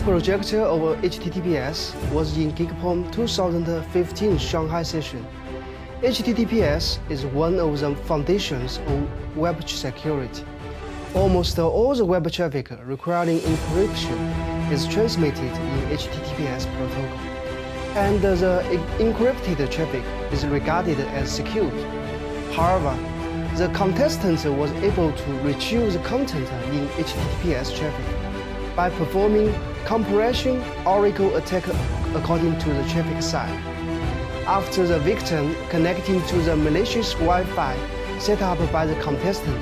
projector over HTTPS was in GeekPwn 2015 Shanghai session. HTTPS is one of the foundations of web security. Almost all the web traffic requiring encryption is transmitted in HTTPS protocol, and the encrypted traffic is regarded as secure. However, the contestant was able to retrieve the content in HTTPS traffic by performing compression oracle attack according to the traffic side. After the victim connecting to the malicious Wi-Fi set up by the contestant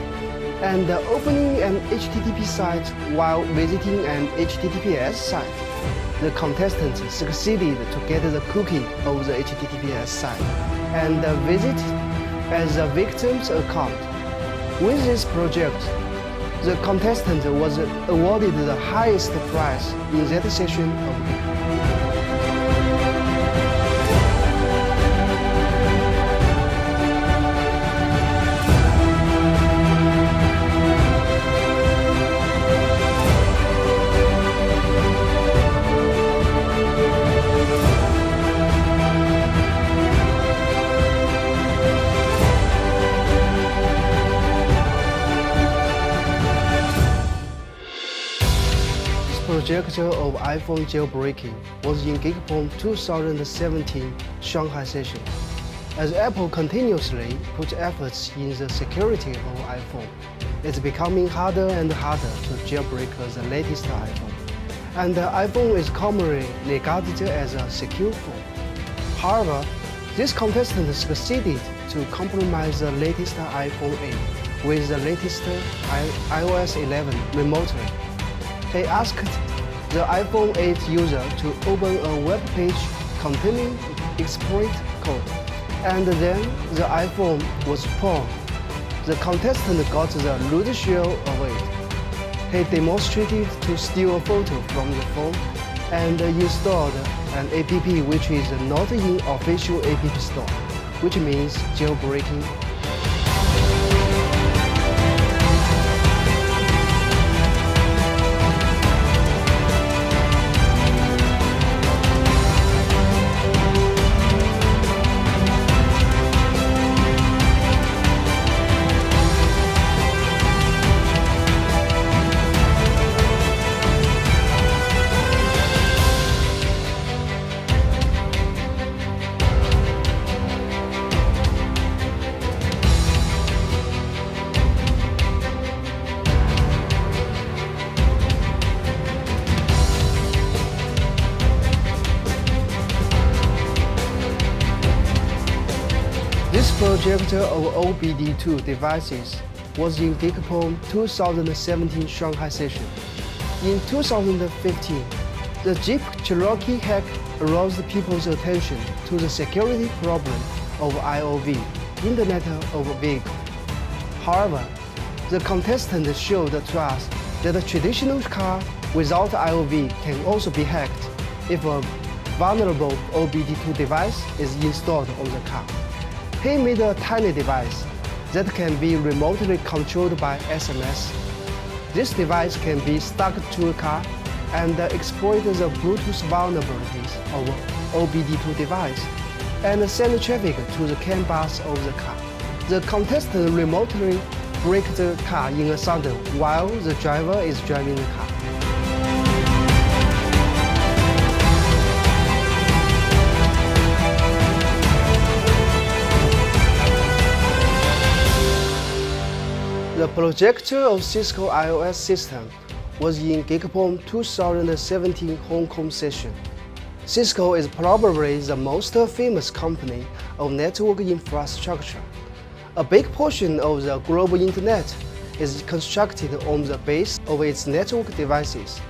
and opening an HTTP site while visiting an HTTPS site, the contestant succeeded to get the cookie of the HTTPS site and visit as the victim's account. With this project, the contestant was awarded the highest prize in that session of GeekPwn. Projector of iPhone jailbreaking was in GeekPwn 2017 Shanghai session. As Apple continuously put efforts in the security of iPhone, it's becoming harder and harder to jailbreak the latest iPhone, and the iPhone is commonly regarded as a secure phone. However, this contestant succeeded to compromise the latest iPhone 8 with the latest iOS 11 remotely. He asked the iPhone 8 user to open a web page containing exploit code, and then the iPhone was pawned. The contestant got the root shell of it. He demonstrated to steal a photo from the phone and installed an app which is not in official app store, which means jailbreaking. This projector of OBD2 devices was in GeekPwn 2017 Shanghai session. In 2015, the Jeep Cherokee hack aroused people's attention to the security problem of IOV, Internet of Vehicle. However, the contestant showed to us that a traditional car without IOV can also be hacked if a vulnerable OBD2 device is installed on the car. He made a tiny device that can be remotely controlled by SMS. This device can be stuck to a car and exploit the Bluetooth vulnerabilities of OBD2 device and send traffic to the CAN bus of the car. The contestant remotely brakes the car in a sudden while the driver is driving the car. The projector of Cisco iOS system was in GeekPwn 2017 Hong Kong session. Cisco is probably the most famous company of network infrastructure. A big portion of the global internet is constructed on the base of its network devices.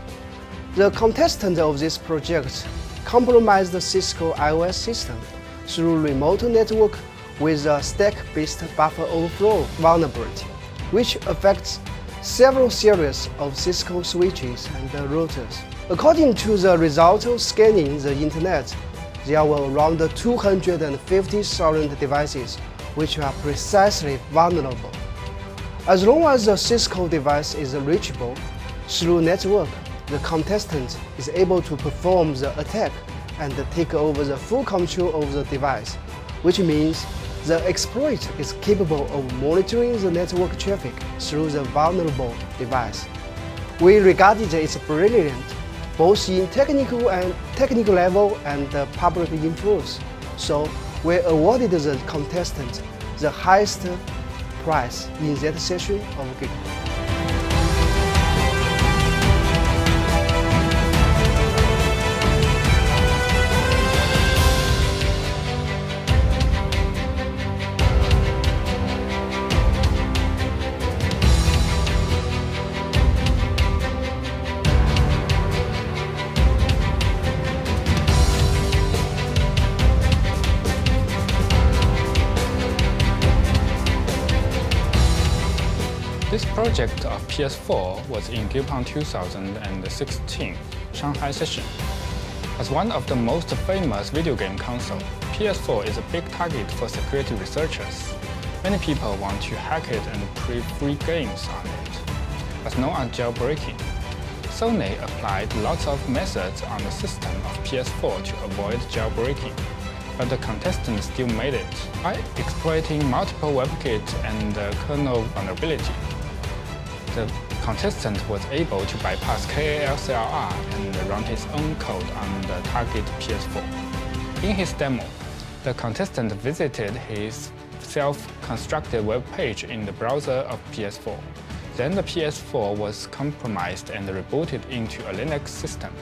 The contestant of this project compromised the Cisco iOS system through remote network with a stack-based buffer overflow vulnerability, which affects several series of Cisco switches and routers. According to the result of scanning the internet, there were around 250,000 devices which are precisely vulnerable. As long as the Cisco device is reachable through network, the contestant is able to perform the attack and take over the full control of the device, which means the exploit is capable of monitoring the network traffic through the vulnerable device. We regarded it as brilliant, both in technical level and public influence. So we awarded the contestant the highest prize in that session of GeekPwn. This project of PS4 was in GeekPwn 2016 Shanghai session. As one of the most famous video game consoles, PS4 is a big target for security researchers. Many people want to hack it and play free games on it, as known as jailbreaking. Sony applied lots of methods on the system of PS4 to avoid jailbreaking, but the contestant still made it by exploiting multiple WebKit and kernel vulnerability. The contestant was able to bypass KALCLR and run his own code on the target PS4. In his demo, the contestant visited his self-constructed web page in the browser of PS4. Then the PS4 was compromised and rebooted into a Linux system.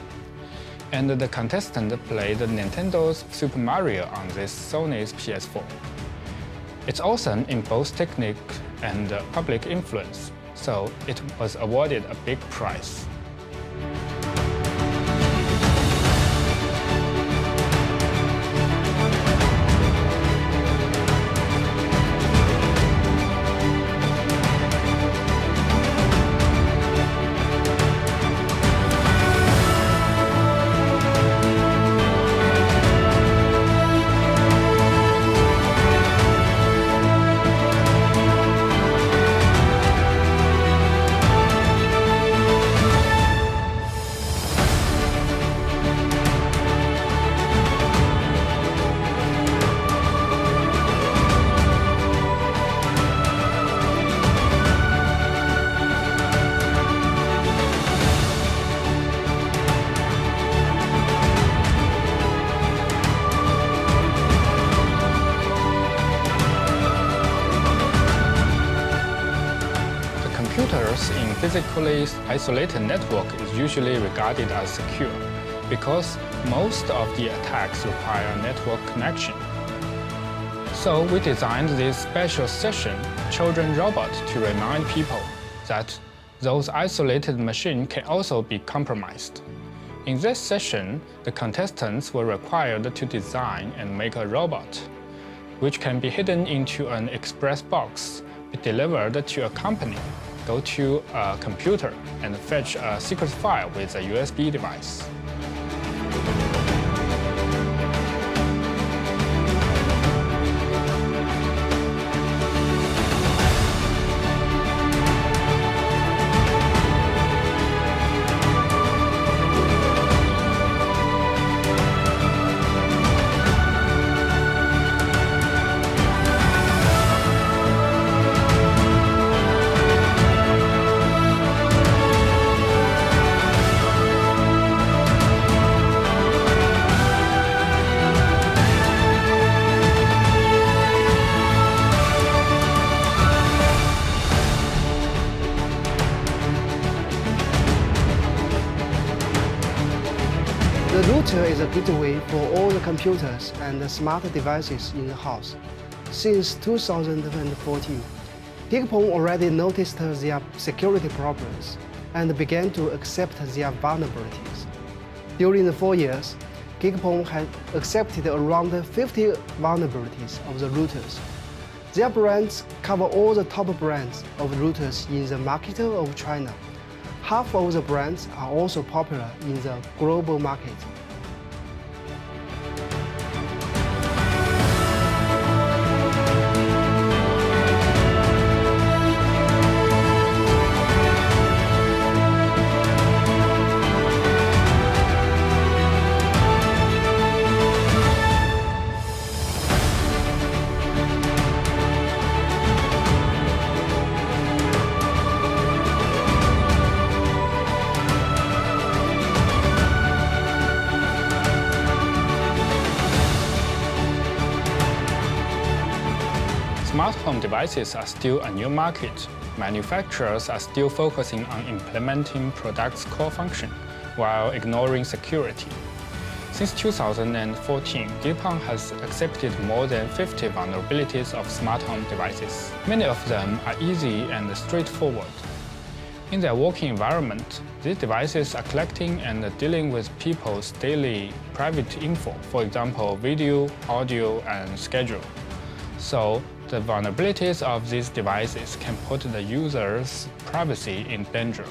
And the contestant played Nintendo's Super Mario on this Sony's PS4. It's awesome in both technique and public influence, so it was awarded a big prize. Computers in physically isolated network is usually regarded as secure because most of the attacks require a network connection. So we designed this special session, Children Robot, to remind people that those isolated machines can also be compromised. In this session, the contestants were required to design and make a robot, which can be hidden into an express box, be delivered to a company, go to a computer, and fetch a secret file with a USB device. The router is a gateway for all the computers and smart devices in the house. Since 2014, GeekPwn already noticed their security problems and began to accept their vulnerabilities. During the 4 years, GeekPwn had accepted around 50 vulnerabilities of the routers. Their brands cover all the top brands of routers in the market of China. Half of the brands are also popular in the global market. Smart home devices are still a new market. Manufacturers are still focusing on implementing products' core function while ignoring security. Since 2014, GeekPwn has accepted more than 50 vulnerabilities of smart home devices. Many of them are easy and straightforward. In their working environment, these devices are collecting and dealing with people's daily private info, for example, video, audio, and schedule. So, the vulnerabilities of these devices can put the user's privacy in danger.